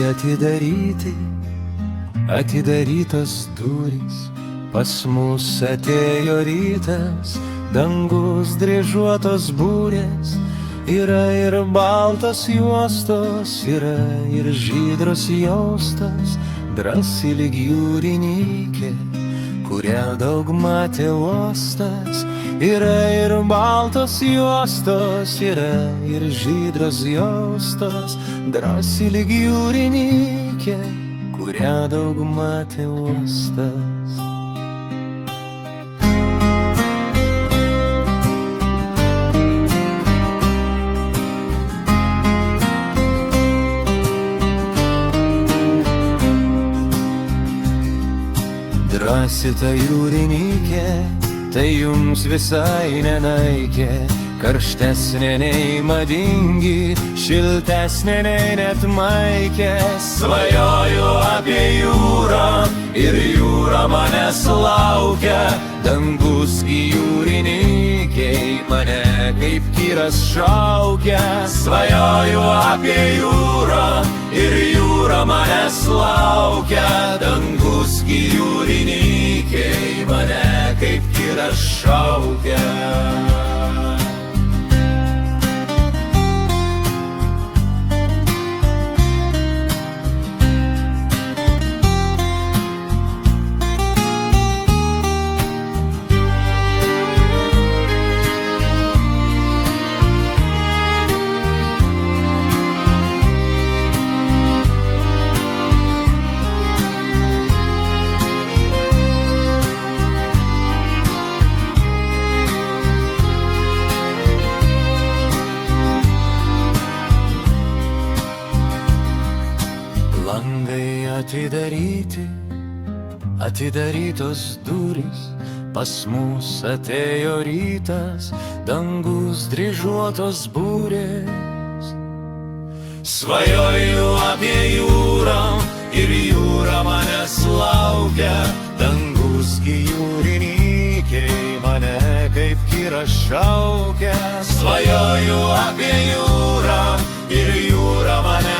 atidaryti, atidarytos durys, pas mus atėjo rytas, dangus dryžuotos būrės, yra ir baltos juostos, yra ir žydros jaustos, drąsi lyg jūrininkė, kurią daug matė uostas. Yra ir baltos juostos, yra ir žydros jaustos, drąsi lyg jūrininkė, kurią daug matė uostas. Drąsi ta jūrininkė, tai jums visai nenaikė, karštesnė nei madingi, šiltesnė nei net maikė. Svajoju apie jūrą ir jūra manęs laukia, dangus į jūrininkei mane kaip tyras šaukia. Svajoju apie jūrą ir jūra manęs laukia, dangus į jūrininkei mane kaip tyras šaukia. Langai atidaryti, atidarytos durys, pas mus atėjo rytas, dangus dryžuotos būrės. Svajoju apie jūrą ir jūra manęs laukia, dangus gi jūrininkei mane kaip tyras šaukia. Svajoju apie jūrą ir jūra mane